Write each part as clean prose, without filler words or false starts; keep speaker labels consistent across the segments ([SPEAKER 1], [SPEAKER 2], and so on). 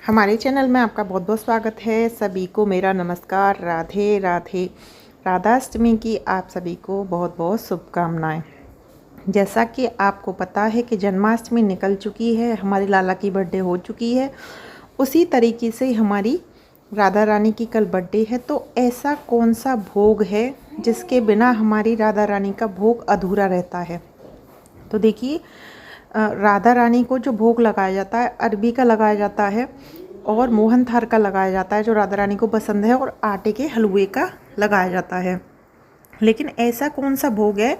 [SPEAKER 1] हमारे चैनल में आपका बहुत बहुत स्वागत है। सभी को मेरा नमस्कार। राधे राधे। राधाष्टमी की आप सभी को बहुत बहुत शुभकामनाएं। जैसा कि आपको पता है कि जन्माष्टमी निकल चुकी है, हमारी लाला की बर्थडे हो चुकी है, उसी तरीके से हमारी राधा रानी की कल बर्थडे है। तो ऐसा कौन सा भोग है जिसके बिना हमारी राधा रानी का भोग अधूरा रहता है? तो देखिए, राधा रानी को जो भोग लगाया जाता है अरबी का लगाया जाता है और मोहन थाल का लगाया जाता है जो राधा रानी को पसंद है, और आटे के हलवे का लगाया जाता है। लेकिन ऐसा कौन सा भोग है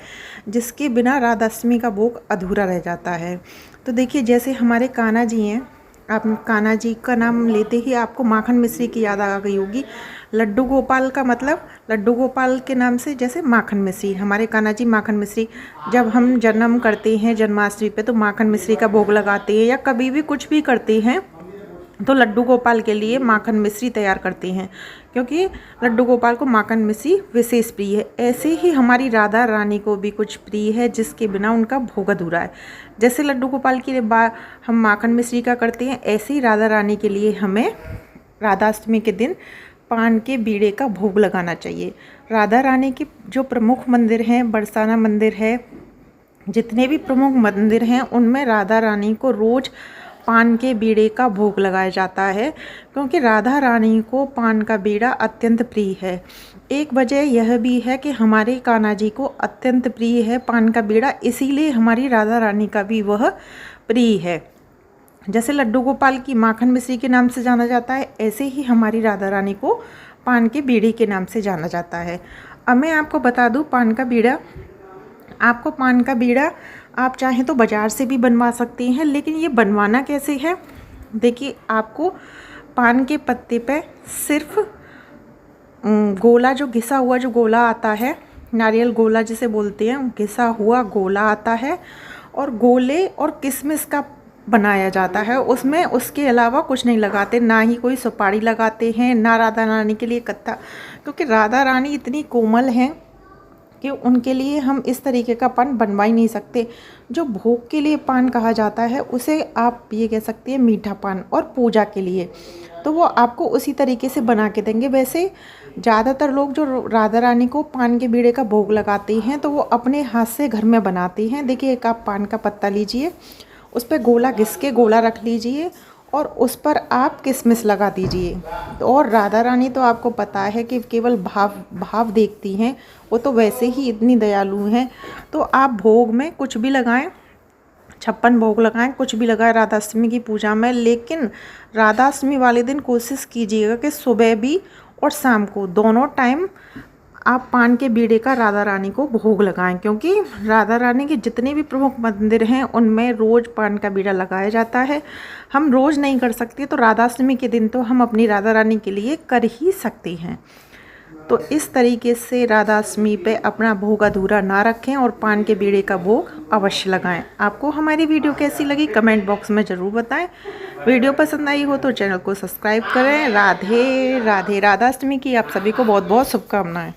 [SPEAKER 1] जिसके बिना राधाष्टमी का भोग अधूरा रह जाता है? तो देखिए, जैसे हमारे कान्हा जी हैं, आप कान्हा जी का नाम लेते ही आपको माखन मिश्री की याद आ गई होगी। लड्डू गोपाल का मतलब लड्डू गोपाल के नाम से जैसे माखन मिश्री, हमारे कान्हा जी माखन मिश्री। जब हम जन्म करते हैं जन्माष्टमी पे तो माखन मिश्री का भोग लगाते हैं, या कभी भी कुछ भी करते हैं तो लड्डू गोपाल के लिए माखन मिश्री तैयार करते हैं, क्योंकि लड्डू गोपाल को माखन मिश्री विशेष प्रिय है। ऐसे ही हमारी राधा रानी को भी कुछ प्रिय है जिसके बिना उनका भोग अधूरा है। जैसे लड्डू गोपाल के लिए हम माखन मिश्री का करते हैं, ऐसे ही राधा रानी के लिए हमें राधाष्टमी के दिन पान के बीड़े का भोग लगाना चाहिए। राधा रानी के जो प्रमुख मंदिर हैं, बरसाना मंदिर है, जितने भी प्रमुख मंदिर हैं उनमें राधा रानी को रोज़ पान के बीड़े का भोग लगाया जाता है, क्योंकि राधा रानी को पान का बीड़ा अत्यंत प्रिय है। एक वजह यह भी है कि हमारे कान्हा जी को अत्यंत प्रिय है पान का बीड़ा, इसीलिए हमारी राधा रानी का भी वह प्रिय है। जैसे लड्डू गोपाल की माखन मिश्री के नाम से जाना जाता है, ऐसे ही हमारी राधा रानी को पान के बीड़े के नाम से जाना जाता है। अब मैं आपको बता दूं, पान का बीड़ा आप चाहें तो बाज़ार से भी बनवा सकती हैं, लेकिन ये बनवाना कैसे है? देखिए, आपको पान के पत्ते पे सिर्फ गोला, जो घिसा हुआ जो गोला आता है, नारियल गोला जिसे बोलते हैं, घिसा हुआ गोला आता है, और गोले और किशमिश का बनाया जाता है। उसमें उसके अलावा कुछ नहीं लगाते, ना ही कोई सुपारी लगाते हैं, ना राधा रानी के लिए कत्था, क्योंकि राधा रानी इतनी कोमल हैं कि उनके लिए हम इस तरीके का पान बनवा ही नहीं सकते। जो भोग के लिए पान कहा जाता है उसे आप ये कह सकते हैं मीठा पान, और पूजा के लिए तो वो आपको उसी तरीके से बना के देंगे। वैसे ज़्यादातर लोग जो राधा रानी को पान के बीड़े का भोग लगाते हैं तो वो अपने हाथ से घर में बनाते हैं। देखिए, एक आप पान का पत्ता लीजिए, उस पर गोला घिस के गोला रख लीजिए और उस पर आप किशमिश लगा दीजिए। और राधा रानी तो आपको पता है कि केवल भाव देखती हैं, वो तो वैसे ही इतनी दयालु हैं। तो आप भोग में कुछ भी लगाएं, 56 भोग लगाएं, कुछ भी लगाएं राधाष्टमी की पूजा में, लेकिन राधाष्टमी वाले दिन कोशिश कीजिएगा कि सुबह भी और शाम को दोनों टाइम आप पान के बीड़े का राधा रानी को भोग लगाएं, क्योंकि राधा रानी के जितने भी प्रमुख मंदिर हैं उनमें रोज़ पान का बीड़ा लगाया जाता है। हम रोज़ नहीं कर सकते, तो राधाष्टमी के दिन तो हम अपनी राधा रानी के लिए कर ही सकते हैं। तो इस तरीके से राधाष्टमी पे अपना भोग अधूरा ना रखें और पान के बीड़े का भोग अवश्य लगाएं। आपको हमारी वीडियो कैसी लगी कमेंट बॉक्स में ज़रूर बताएं। वीडियो पसंद आई हो तो चैनल को सब्सक्राइब करें। राधे राधे। राधाष्टमी की आप सभी को बहुत बहुत शुभकामनाएं।